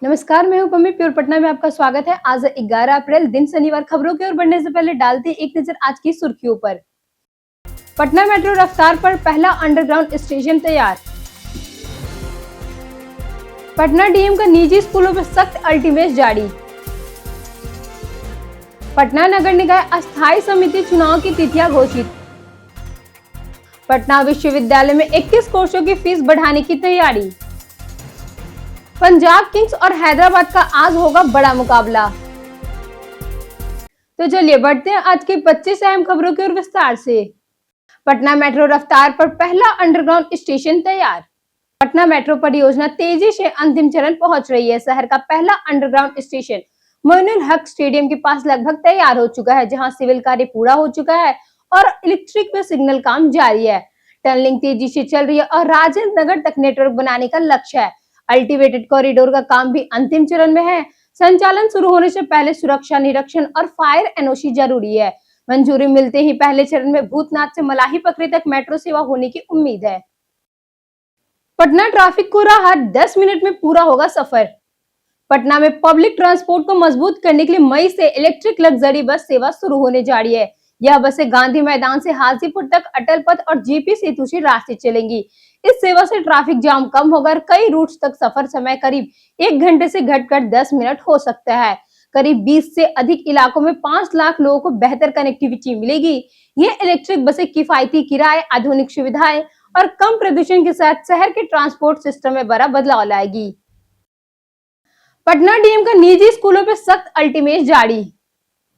नमस्कार, मैं हूं पम्मी। प्योर पटना में आपका स्वागत है। आज 11 अप्रैल दिन शनिवार। खबरों की ओर बढ़ने से पहले डालते एक नजर आज की सुर्खियों पर। पटना मेट्रो रफ्तार पर पहला अंडरग्राउंड स्टेशन तैयार। पटना डीएम का निजी स्कूलों पर सख्त अल्टीमेट जारी। पटना नगर निकाय अस्थायी समिति चुनाव की तिथियां घोषित। पटना विश्वविद्यालय में 21 कोर्सों की फीस बढ़ाने की तैयारी। पंजाब किंग्स और हैदराबाद का आज होगा बड़ा मुकाबला। तो चलिए बढ़ते हैं आज की 25 अहम खबरों की ओर विस्तार से। पटना मेट्रो रफ्तार पर पहला अंडरग्राउंड स्टेशन तैयार। पटना मेट्रो परियोजना तेजी से अंतिम चरण पहुंच रही है। शहर का पहला underground station Moinul Haq stadium के पास लगभग तैयार हो चुका है, जहां सिविल कार्य पूरा हो चुका है और इलेक्ट्रिक व सिग्नल काम जारी है। टनलिंग तेजी से चल रही है और राजेंद्र नगर तक नेटवर्क बनाने का लक्ष्य है। अल्टीमेटेड कॉरिडोर का काम भी अंतिम चरण में है। संचालन शुरू होने से पहले सुरक्षा निरीक्षण और फायर एनओसी जरूरी है। मंजूरी मिलते ही पहले चरण में भूतनाथ से मलाही पकड़ी तक मेट्रो सेवा होने की उम्मीद है। पटना ट्रैफिक को राहत, 10 मिनट में पूरा होगा सफर। पटना में पब्लिक ट्रांसपोर्ट को मजबूत करने के लिए मई से इलेक्ट्रिक लग्जरी बस सेवा शुरू होने जा रही है। यह बसें गांधी मैदान से हाजीपुर तक अटल पथ और जीपी सेतु से रास्ते चलेंगी। इस सेवा से ट्रैफिक जाम कम होगा और कई रूट्स तक सफर समय करीब 1 घंटे से घटकर 10 मिनट हो सकता है। करीब 20 से अधिक इलाकों में 5 लाख लोगों को बेहतर कनेक्टिविटी मिलेगी। ये इलेक्ट्रिक बसें किफायती किराए, आधुनिक सुविधाएं और कम प्रदूषण के साथ शहर के ट्रांसपोर्ट सिस्टम में बड़ा बदलाव लाएगी। पटना डीएम का निजी स्कूलों पर सख्त अल्टीमेट जारी।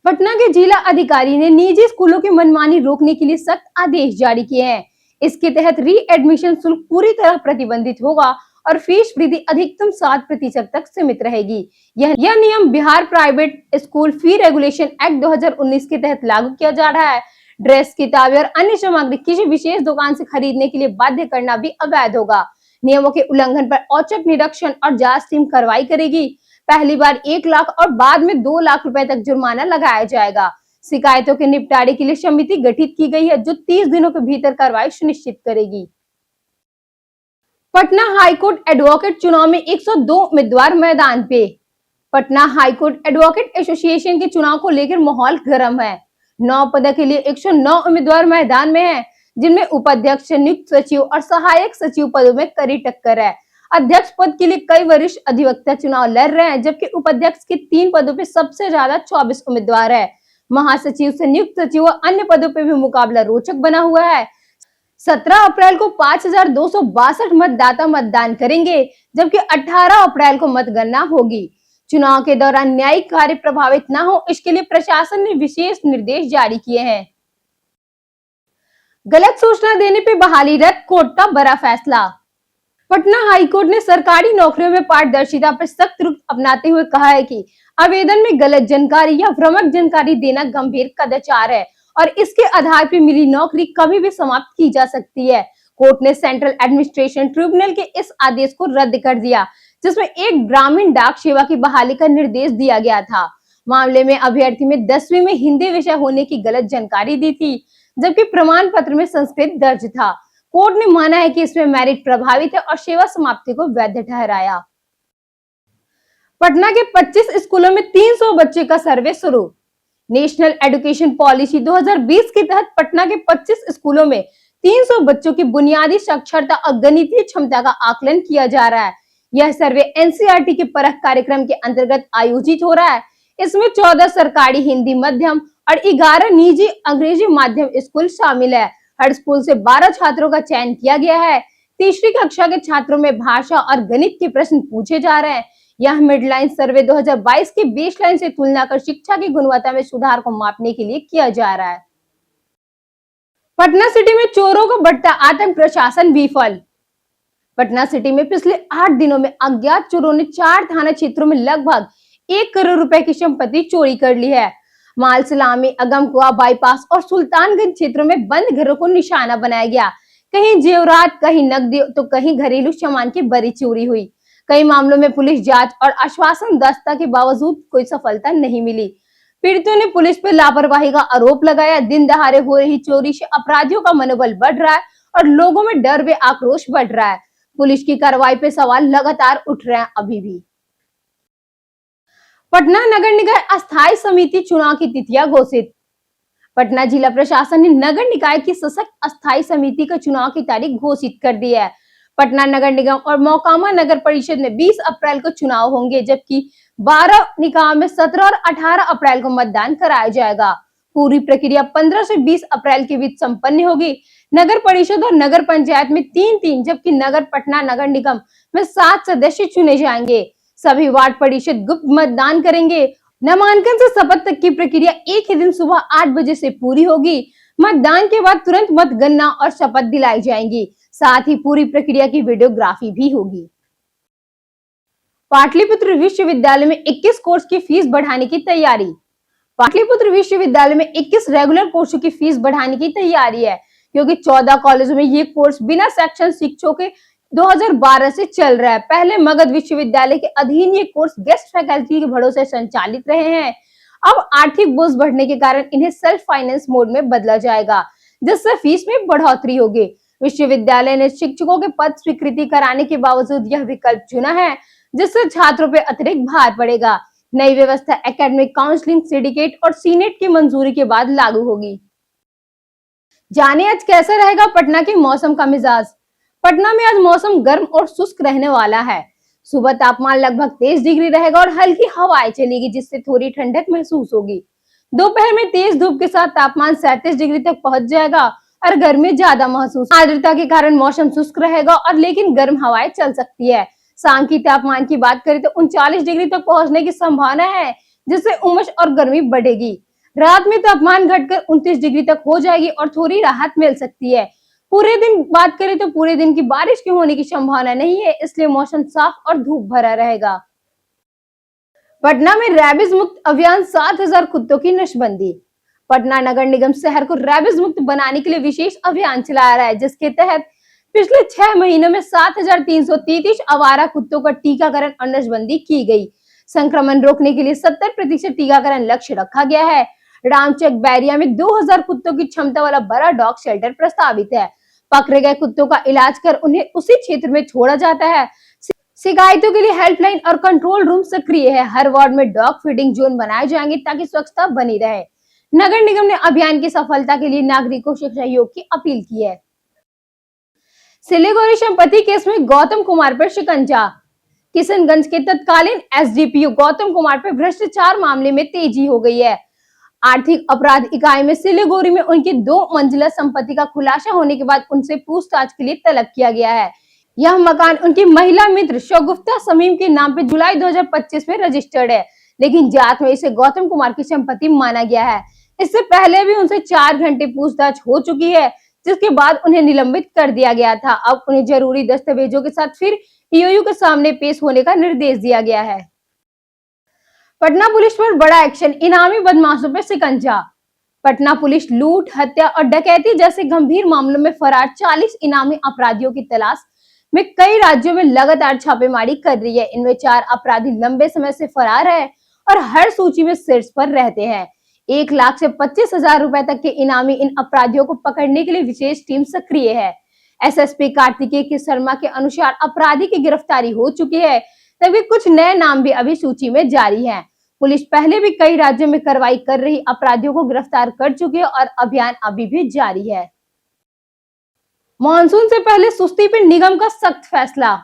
पटना के जिला अधिकारी ने निजी स्कूलों की मनमानी रोकने के लिए सख्त आदेश जारी किए हैं। इसके तहत री एडमिशन शुल्क पूरी तरह प्रतिबंधित होगा और फीस वृद्धि अधिकतम 7% तक सीमित रहेगी। यह नियम Bihar private school fee regulation act 2019 के तहत लागू किया जा रहा है। ड्रेस, किताबें और अन्य सामग्री किसी विशेष दुकान से खरीदने के लिए बाध्य करना भी अवैध होगा। नियमों के उल्लंघन पर औचक निरीक्षण और जांच टीम कार्रवाई करेगी। पहली बार 1 लाख और बाद में 2 लाख रुपए तक जुर्माना लगाया जाएगा। शिकायतों के निपटारे के लिए समिति गठित की गई है, जो 30 दिनों के भीतर कार्रवाई सुनिश्चित करेगी। पटना हाईकोर्ट एडवोकेट चुनाव में 102 उम्मीदवार मैदान पे। पटना हाईकोर्ट एडवोकेट एसोसिएशन के चुनाव को लेकर माहौल गर्म है। 9 पदों के लिए 109 उम्मीदवार मैदान में हैं, जिनमें उपाध्यक्ष, संयुक्त सचिव और सहायक सचिव पदों में कड़ी टक्कर है। अध्यक्ष पद के लिए कई वरिष्ठ अधिवक्ता चुनाव लड़ रहे हैं, जबकि उपाध्यक्ष के 3 पदों पर सबसे ज्यादा 24 उम्मीदवार है। महासचिव, संयुक्त सचिव और अन्य पदों पर भी मुकाबला रोचक बना हुआ है। 17 अप्रैल को 5262 मतदाता मतदान करेंगे, जबकि 18 अप्रैल को मतगणना होगी। चुनाव के दौरान न्यायिक कार्य प्रभावित न हो, इसके लिए प्रशासन ने विशेष निर्देश जारी किए हैं। गलत सूचना देने पर बहाली रद्द, कोर्ट का बड़ा फैसला। पटना हाईकोर्ट ने सरकारी नौकरियों में पारदर्शिता पर सख्त रुख अपनाते हुए कहा है कि आवेदन में गलत जानकारी या भ्रामक जानकारी देना गंभीर कदाचार है और इसके आधार पर मिली नौकरी कभी भी समाप्त की जा सकती है। कोर्ट ने सेंट्रल एडमिनिस्ट्रेशन ट्रिब्यूनल के इस आदेश को रद्द कर दिया, जिसमें एक ग्रामीण डाक सेवा की बहाली का निर्देश दिया गया था। मामले में अभ्यर्थी में 10वीं में हिंदी विषय होने की गलत जानकारी दी थी, जबकि प्रमाण पत्र में संस्कृत दर्ज था। कोर्ट ने माना है कि इसमें मेरिट प्रभावित है और सेवा समाप्ति को वैध ठहराया। पटना के 25 स्कूलों में 300 बच्चे का सर्वे शुरू। नेशनल एजुकेशन पॉलिसी 2020 के तहत पटना के 25 स्कूलों में 300 बच्चों की बुनियादी साक्षरता और गणितीय क्षमता का आकलन किया जा रहा है। यह सर्वे एनसीईआरटी के परख कार्यक्रम के अंतर्गत आयोजित हो रहा है। इसमें 14 सरकारी हिंदी माध्यम और 11 निजी अंग्रेजी माध्यम स्कूल शामिल है। हर स्कूल से 12 छात्रों का चयन किया गया है। तीसरी कक्षा के छात्रों में भाषा और गणित के प्रश्न पूछे जा रहे हैं। यह मिडलाइन सर्वे 2022 की बेसलाइन से तुलना कर शिक्षा की गुणवत्ता में सुधार को मापने के लिए किया जा रहा है। पटना सिटी में चोरों का बढ़ता आतंक, प्रशासन विफल। पटना सिटी में पिछले 8 दिनों में अज्ञात चोरों ने 4 थाना क्षेत्रों में लगभग 1 करोड़ रुपए की संपत्ति चोरी कर ली है। माल सलामी, अगमकुआ बाईपास और सुल्तानगंज क्षेत्रों में बंद घरों को निशाना बनाया गया। कहीं जेवरात, कहीं नकदी तो कहीं घरेलू सामान की बड़ी चोरी हुई। कई मामलों में पुलिस जांच और आश्वासन दस्ता के बावजूद कोई सफलता नहीं मिली। पीड़ितों ने पुलिस पर लापरवाही का आरोप लगाया। दिन दहाड़े हो रही चोरी से अपराधियों का मनोबल बढ़ रहा है और लोगों में डर व आक्रोश बढ़ रहा है। पुलिस की कार्रवाई पे सवाल लगातार उठ रहे हैं अभी भी। पटना नगर निकाय अस्थायी समिति चुनाव की तिथियां घोषित। पटना जिला प्रशासन ने नगर निकाय की सशक्त अस्थायी समिति का चुनाव की तारीख घोषित कर दी है। पटना नगर निगम और मोकामा नगर परिषद में 20 अप्रैल को चुनाव होंगे, जबकि 12 निकाय में 17 और 18 अप्रैल को मतदान कराया जाएगा। पूरी प्रक्रिया 15 से 20 अप्रैल के बीच संपन्न होगी। नगर परिषद और नगर पंचायत में 3-3, जबकि नगर पटना नगर निगम में 7 सदस्य चुने जाएंगे। सभी वार्ड परिषद गुप्त मतदान करेंगे। नामांकन से शपथ तक की प्रक्रिया एक ही दिन सुबह 8 बजे से पूरी होगी। मतदान के बाद तुरंत मतगणना और शपथ दिलाई जाएंगी। साथ ही पूरी प्रक्रिया की वीडियोग्राफी भी होगी। पाटलिपुत्र विश्वविद्यालय में 21 कोर्स की फीस बढ़ाने की तैयारी। पाटलिपुत्र विश्वविद्यालय में 21 रेगुलर कोर्सों की फीस बढ़ाने की तैयारी है, क्योंकि 14 कॉलेजों में ये कोर्स बिना सेक्शन शिक्षकों के 2012 से चल रहा है। पहले मगध विश्वविद्यालय के अधीन ये कोर्स गेस्ट फैकल्टी के भरोसे संचालित रहे हैं। अब आर्थिक बोझ बढ़ने के कारण इन्हें सेल्फ फाइनेंस मोड में बदला जाएगा, जिससे फीस में बढ़ोतरी होगी। विश्वविद्यालय ने शिक्षकों के पद स्वीकृति कराने के बावजूद यह विकल्प चुना है, जिससे छात्रों पर अतिरिक्त भार पड़ेगा। नई व्यवस्था एकेडमिक काउंसलिंग, सिंडिकेट और सीनेट की मंजूरी के बाद लागू होगी। जाने आज कैसा रहेगा पटना के मौसम का मिजाज। पटना में आज मौसम गर्म और शुष्क रहने वाला है। सुबह तापमान लगभग 23 डिग्री रहेगा और हल्की हवाएं चलेगी, जिससे थोड़ी ठंडक महसूस होगी। दोपहर में तेज धूप के साथ तापमान 37 डिग्री तक पहुंच जाएगा और गर्मी ज्यादा महसूस। आर्द्रता के कारण मौसम शुष्क रहेगा और लेकिन गर्म हवाएं चल सकती है। शाम की तापमान की बात करें तो 39 डिग्री तक पहुंचने की संभावना है, जिससे उमस और गर्मी बढ़ेगी। रात में तापमान घटकर 29 डिग्री तक हो जाएगी और थोड़ी राहत मिल सकती है। पूरे दिन बात करें तो पूरे दिन की बारिश के होने की संभावना नहीं है, इसलिए मौसम साफ और धूप भरा रहेगा। पटना में रैबिज मुक्त अभियान, 7,000 कुत्तों की नसबंदी। पटना नगर निगम शहर को रैबिज मुक्त बनाने के लिए विशेष अभियान चला रहा है, जिसके तहत पिछले 6 महीनों में 7,333 आवारा कुत्तों का टीकाकरण और नसबंदी की गई। संक्रमण रोकने के लिए 70% टीकाकरण लक्ष्य रखा गया है। रामचक बैरिया में 2,000 कुत्तों की क्षमता वाला बड़ा डॉग शेल्टर प्रस्तावित है। पकड़े गए कुत्तों का इलाज कर उन्हें उसी क्षेत्र में छोड़ा जाता है। शिकायतों के लिए हेल्पलाइन और कंट्रोल रूम सक्रिय है। हर वार्ड में डॉग फीडिंग जोन बनाए जाएंगे ताकि स्वच्छता बनी रहे। नगर निगम ने अभियान की सफलता के लिए नागरिकों से सहयोग की अपील की है। सिलीगुड़ी संपत्ति केस में गौतम कुमार पर शिकंजा। किशनगंज के तत्कालीन एसडीपीओ गौतम कुमार पर भ्रष्टाचार मामले में तेजी हो गई है। आर्थिक अपराध इकाई में सिलीगुड़ी में उनकी 2 मंजिला संपत्ति का खुलासा होने के बाद उनसे पूछताछ के लिए तलब किया गया है। यह मकान उनकी महिला मित्र शगुफ्ता शमीम के नाम पे जुलाई 2025 में रजिस्टर्ड है, लेकिन जांच में इसे गौतम कुमार की संपत्ति माना गया है। इससे पहले भी उनसे 4 घंटे पूछताछ हो चुकी है, जिसके बाद उन्हें निलंबित कर दिया गया था। अब उन्हें जरूरी दस्तावेजों के साथ फिर ईओयू के सामने पेश होने का निर्देश दिया गया है। पटना पुलिस पर बड़ा एक्शन, इनामी बदमाशों पर शिकंजा। पटना पुलिस लूट, हत्या और डकैती जैसे गंभीर मामलों में फरार 40 इनामी अपराधियों की तलाश में कई राज्यों में लगातार छापेमारी कर रही है। इनमें 4 अपराधी लंबे समय से फरार है और हर सूची में शीर्ष पर रहते हैं। 1 लाख से 25,000 रुपए तक के इनामी इन अपराधियों को पकड़ने के लिए विशेष टीम सक्रिय है। एसएसपी कार्तिकेय शर्मा के अनुसार अपराधी की गिरफ्तारी हो चुकी है, तभी कुछ नए नाम भी अभी सूची में जारी हैं। पुलिस पहले भी कई राज्यों में कार्रवाई कर रही अपराधियों को गिरफ्तार कर चुकी है और अभियान अभी भी जारी है। मानसून से पहले सुस्ती पर निगम का सख्त फैसला।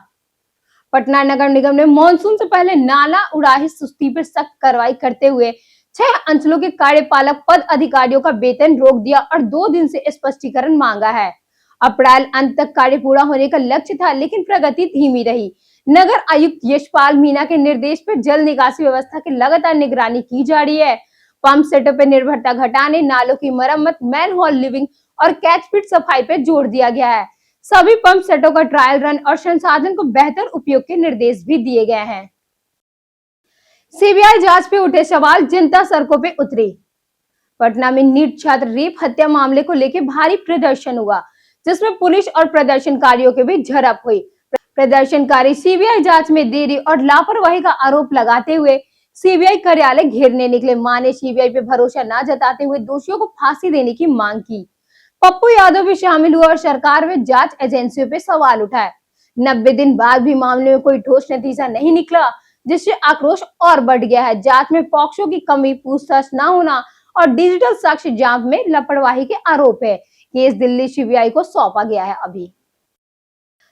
पटना नगर निगम ने मानसून से पहले नाला उड़ाही सुस्ती पर सख्त कार्रवाई करते हुए 6 अंचलों के कार्यपालक पद अधिकारियों का वेतन रोक दिया और 2 दिन से स्पष्टीकरण मांगा है। अप्रैल अंत तक कार्य पूरा होने का लक्ष्य था, लेकिन प्रगति धीमी रही। नगर आयुक्त यशपाल मीणा के निर्देश पर जल निकासी व्यवस्था की लगातार निगरानी की जा रही है। पंप सेटों पर निर्भरता घटाने, नालों की मरम्मत, मैनहोल लिविंग और कैच पिट सफाई पर जोर दिया गया है। सभी पंप सेटों का ट्रायल रन और संसाधन को बेहतर उपयोग के निर्देश भी दिए गए हैं। सीबीआई जांच पे उठे सवाल, जनता सड़कों पे उतरी। पटना में नीट छात्र रेप हत्या मामले को लेकर भारी प्रदर्शन हुआ, जिसमें पुलिस और प्रदर्शनकारियों के बीच झड़प हुई। प्रदर्शनकारी सीबीआई जांच में देरी और लापरवाही का आरोप लगाते हुए सीबीआई कार्यालय घेरने निकले। मां ने सीबीआई पे भरोसा न जताते हुए दोषियों को फांसी देने की मांग की। पप्पू यादव भी शामिल हुआ और सरकार व जांच एजेंसियों पे सवाल उठाए। 90 दिन बाद भी मामले में कोई ठोस नतीजा नहीं निकला, जिससे आक्रोश और बढ़ गया है। जांच में पॉक्सो की कमी, पूछताछ न होना और डिजिटल साक्ष्य जांच में लापरवाही के आरोप है। केस दिल्ली सीबीआई को सौंपा गया है। अभी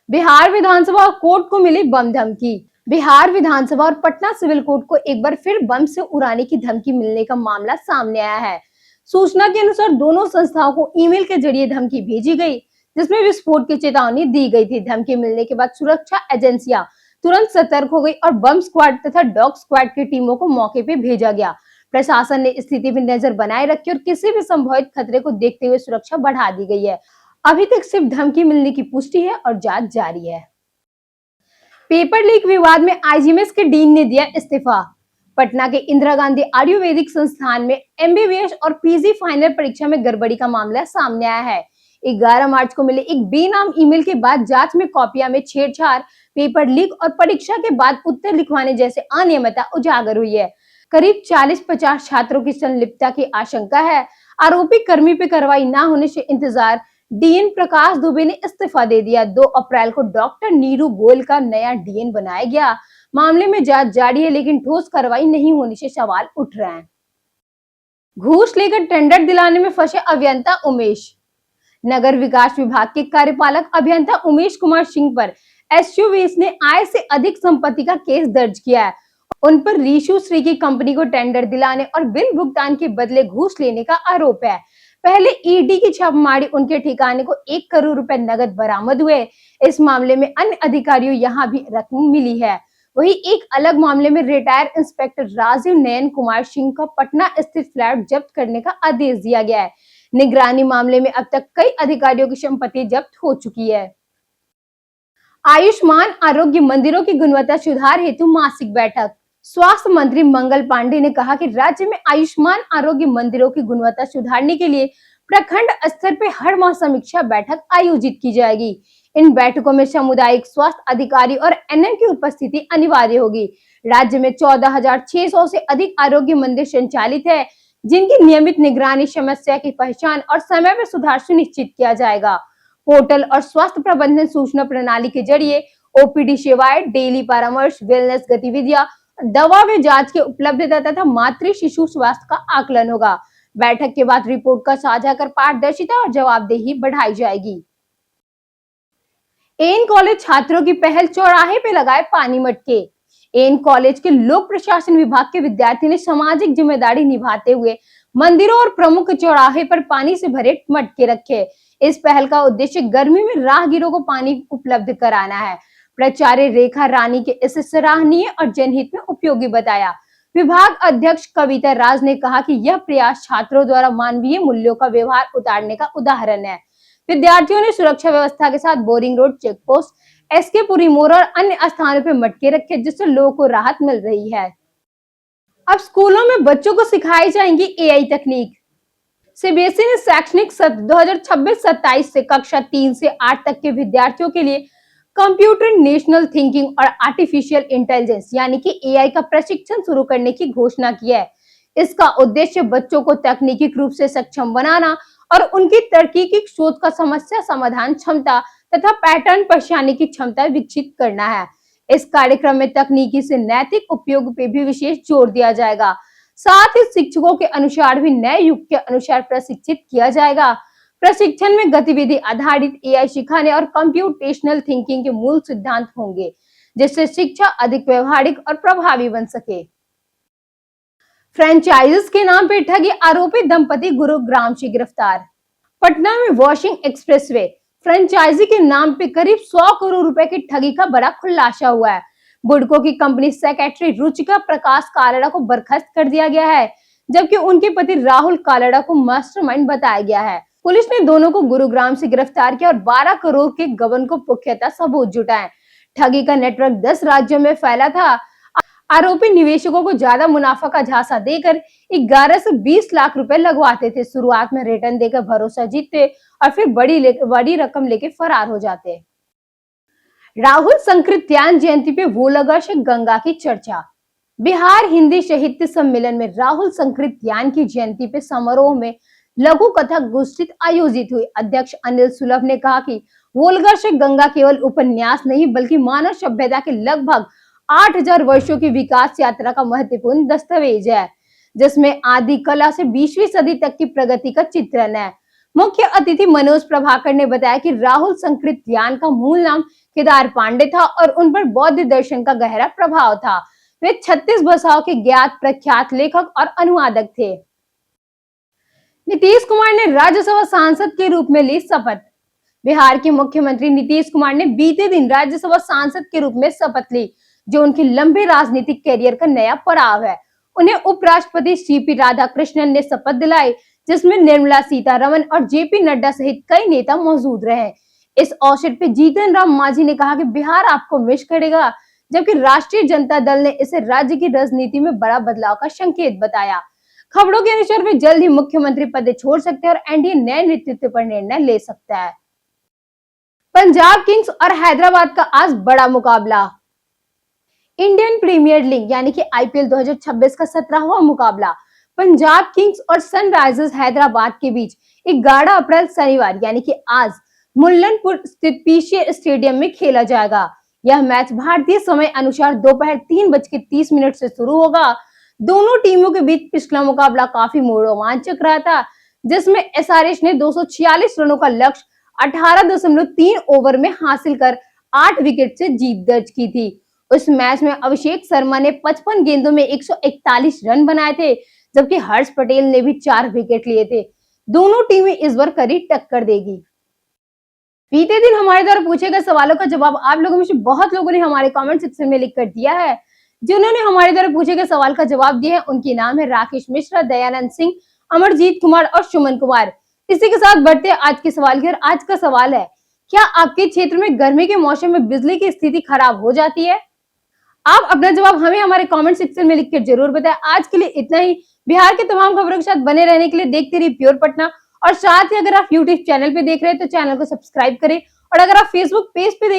बिहार विधानसभा कोर्ट को मिली बम धमकी। बिहार विधानसभा और पटना सिविल कोर्ट को एक बार फिर बम से उड़ाने की धमकी मिलने का मामला सामने आया है। सूचना के अनुसार दोनों संस्थाओं को ईमेल के जरिए धमकी भेजी गई, जिसमें विस्फोट की चेतावनी दी गई थी। धमकी मिलने के बाद सुरक्षा एजेंसियां तुरंत सतर्क हो गई और बम स्क्वाड तथा डॉग स्क्वाड की टीमों को मौके पे भेजा गया। प्रशासन ने स्थिति पर नजर बनाए रखी और किसी भी संभावित खतरे को देखते हुए सुरक्षा बढ़ा दी गई है। अभी तक सिर्फ धमकी मिलने की पुष्टि है और जांच जारी है। पेपर लीक विवाद में आईजीएमएस के डीन ने दिया इस्तीफा। पटना के इंदिरा गांधी आयुर्वेदिक संस्थान में एमबीबीएस और पीजी फाइनल परीक्षा में गड़बड़ी का मामला सामने आया है। 11 मार्च को मिले एक बेनाम ईमेल के बाद जांच में कॉपियां में छेड़छाड़, पेपर लीक और परीक्षा के बाद उत्तर लिखवाने जैसे अनियमितता उजागर हुई है। करीब 40-50 छात्रों की संलिप्तता की आशंका है। आरोपी कर्मी पे कार्रवाई न होने से इंतजार डीएन प्रकाश दुबे ने इस्तीफा दे दिया। 2 अप्रैल को डॉक्टर नीरू गोयल का नया डीएन बनाया गया। मामले में जांच जारी है, लेकिन ठोस कार्रवाई नहीं होने से सवाल उठ रहे हैं। घूस लेकर टेंडर दिलाने में फंसे अभियंता उमेश। नगर विकास विभाग के कार्यपालक अभियंता उमेश कुमार सिंह पर एसयूवीएस ने आय से अधिक संपत्ति का केस दर्ज किया है। उन पर रीशु श्री की कंपनी को टेंडर दिलाने और बिल भुगतान के बदले घूस लेने का आरोप है। पहले ईडी की छापेमारी उनके ठिकाने को 1 करोड़ रुपए नगद बरामद हुए। इस मामले में अन्य अधिकारियों यहां भी रकम मिली है। वहीं एक अलग मामले में रिटायर्ड इंस्पेक्टर राजीव नयन कुमार सिंह का पटना स्थित फ्लैट जब्त करने का आदेश दिया गया है। निगरानी मामले में अब तक कई अधिकारियों की संपत्ति जब्त हो चुकी है। आयुष्मान आरोग्य मंदिरों की गुणवत्ता सुधार हेतु मासिक बैठक। स्वास्थ्य मंत्री मंगल पांडे ने कहा कि राज्य में आयुष्मान आरोग्य मंदिरों की गुणवत्ता सुधारने के लिए प्रखंड स्तर पर हर माह समीक्षा बैठक आयोजित की जाएगी। इन बैठकों में सामुदायिक स्वास्थ्य अधिकारी और एनएम की उपस्थिति अनिवार्य होगी। राज्य में 14,600 से अधिक आरोग्य मंदिर संचालित है, जिनकी नियमित निगरानी, समस्या की पहचान और समय में सुधार सुनिश्चित किया जाएगा। पोर्टल और स्वास्थ्य प्रबंधन सूचना प्रणाली के जरिए ओपीडी सेवाएं, डेली परामर्श, वेलनेस गतिविधियां, दवा व जांच की उपलब्धता तथा मातृ शिशु स्वास्थ्य का आकलन होगा। बैठक के बाद रिपोर्ट का साझा कर पारदर्शिता और जवाबदेही बढ़ाई जाएगी। एन कॉलेज छात्रों की पहल, चौराहे पे लगाए पानी मटके। एन कॉलेज के लोक प्रशासन विभाग के विद्यार्थी ने सामाजिक जिम्मेदारी निभाते हुए मंदिरों और प्रमुख चौराहे पर पानी से भरे मटके रखे। इस पहल का उद्देश्य गर्मी में राहगीरों को पानी उपलब्ध कराना है। प्राचार्य रेखा रानी के इसे सराहनीय और जनहित में उपयोगी बताया। विभाग अध्यक्ष कविता राज ने कहा कि यह प्रयास छात्रों द्वारा मानवीय मूल्यों का व्यवहार उतारने का उदाहरण है। विद्यार्थियों ने सुरक्षा व्यवस्था के साथ boring road, check post, SK Puri मोड़ और अन्य स्थानों पर मटके रखे, जिससे लोगों को राहत मिल रही है। अब स्कूलों में बच्चों को सिखाई जाएंगी एआई तकनीक। सीबीएसई ने शैक्षणिक सत्र 2026-27 से कक्षा 3 से 8 तक के विद्यार्थियों के लिए कंप्यूटर नेशनल थिंकिंग और आर्टिफिशियल इंटेलिजेंस यानी कि एआई का प्रशिक्षण शुरू करने की घोषणा की है। इसका उद्देश्य बच्चों को तकनीकी रूप से सक्षम बनाना और उनकी तर्कीकी सोच का समस्या समाधान क्षमता तथा पैटर्न पहचानने की क्षमता विकसित करना है। इस कार्यक्रम में तकनीकी से नैतिक उपयोग पे भी विशेष जोर दिया जाएगा। साथ ही शिक्षकों के अनुसार भी नए युग के अनुसार प्रशिक्षित किया जाएगा। प्रशिक्षण में गतिविधि आधारित एआई सिखाने और कंप्यूटेशनल थिंकिंग के मूल सिद्धांत होंगे, जिससे शिक्षा अधिक व्यवहारिक और प्रभावी बन सके। फ्रेंचाइजीज के नाम पर ठगी आरोपी दंपति गुरुग्राम से गिरफ्तार। पटना में वॉशिंग एक्सप्रेसवे फ्रेंचाइजी के नाम पे करीब 100 करोड़ रुपए की ठगी का बड़ा खुलासा हुआ है। बुडको की कंपनी सेक्रेटरी रुचिका प्रकाश कालड़ा को बर्खास्त कर दिया गया है, जबकि उनके पति राहुल कालड़ा को मास्टरमाइंड बताया गया है। पुलिस ने दोनों को गुरुग्राम से गिरफ्तार किया और 12 करोड़ के गबन को पुख्ता सबूत जुटाए। ठगी का नेटवर्क 10 राज्यों में फैला था। आरोपी निवेशकों को ज्यादा मुनाफा का झांसा देकर 11 से 20 लाख रुपए लगवाते थे। शुरुआत में रिटर्न देकर भरोसा जीतते और फिर बड़ी रकम लेके फरार हो जाते। राहुल संकृत्यान जयंती पे वोलगर से गंगा की चर्चा। बिहार हिंदी साहित्य सम्मेलन में राहुल संकृत्यान की जयंती पे समारोह में लघु कथा गोष्ठी आयोजित हुई। अध्यक्ष अनिल सुलभ ने कहा कि वोलगर से गंगा केवल उपन्यास नहीं बल्कि मानव सभ्यता के लगभग 8000 वर्षों की विकास यात्रा का महत्वपूर्ण दस्तावेज है, जिसमें आदि कला से 20वीं सदी तक की प्रगति का चित्रण है। मुख्य अतिथि मनोज प्रभाकर ने बताया कि राहुल संकृत यान का मूल नाम केदार पांडे था और उन पर बौद्ध दर्शन का गहरा प्रभाव था। वे 36 भाषाओं के ज्ञात प्रख्यात लेखक और अनुवादक थे। नीतीश कुमार ने राज्यसभा सांसद के रूप में ली शपथ। बिहार के मुख्यमंत्री नीतीश कुमार ने बीते दिन राज्यसभा सांसद के रूप में शपथ ली, जो उनके लंबे राजनीतिक कैरियर का नया पड़ाव है। उन्हें उपराष्ट्रपति सीपी राधाकृष्णन ने शपथ दिलाई, जिसमें निर्मला सीतारमण और जेपी नड्डा सहित कई नेता मौजूद रहे। इस अवसर पर जीतन राम मांझी ने कहा कि बिहार आपको मिस करेगा, जबकि राष्ट्रीय जनता दल ने इसे राज्य की राजनीति में बड़ा बदलाव का संकेत बताया। खबरों के अनुसार वे जल्द ही मुख्यमंत्री पद छोड़ सकते हैं और एनडीए नए नेतृत्व पर निर्णय ले सकता है। पंजाब किंग्स और हैदराबाद का आज बड़ा मुकाबला। इंडियन प्रीमियर लीग यानी कि आईपीएल 2026 का 17वां मुकाबला पंजाब किंग्स और सनराइजर्स हैदराबाद के बीच 11 अप्रैल शनिवार यानी कि आज मुल्लनपुर स्थित पीसीए स्टेडियम में खेला जाएगा। यह मैच भारतीय समय अनुसार दोपहर 3:30 से शुरू होगा। दोनों टीमों के बीच पिछला मुकाबला काफी रोमांचक रहा था, जिसमें एसआरएच ने 246 रनों का लक्ष्य 18.3 ओवर में हासिल कर 8 विकेट से जीत दर्ज की थी। उस मैच में अभिषेक शर्मा ने 55 गेंदों में 141 रन बनाए थे, जबकि हर्ष पटेल ने भी 4 विकेट लिए थे। दोनों टीमें इस बार कड़ी टक्कर देगी। बीते दिन हमारे द्वारा पूछे गए सवालों का जवाब आप लोगों में से बहुत लोगों ने हमारे कमेंट सेक्शन में लिखकर दिया है। जिन्होंने हमारे द्वारा पूछे गए सवाल का जवाब दिया है, उनके नाम है राकेश मिश्रा, दयानंद सिंह, अमरजीत कुमार और सुमन कुमार। इसी के साथ बढ़ते हैं आज के सवाल की ओर। आज का सवाल है, क्या आपके क्षेत्र में गर्मी के मौसम में बिजली की स्थिति खराब हो जाती है? आप अपना जवाब हमें हमारे कमेंट सेक्शन में लिखकर जरूर बताएं। आज के लिए इतना ही। बिहार के तमाम खबरों के साथ बने रहने के लिए देखते रहिए प्योर पटना, और साथ ही अगर आप यूट्यूब चैनल पे देख रहे हैं तो चैनल को सब्सक्राइब करें, और अगर आप फेसबुक पेज पे देख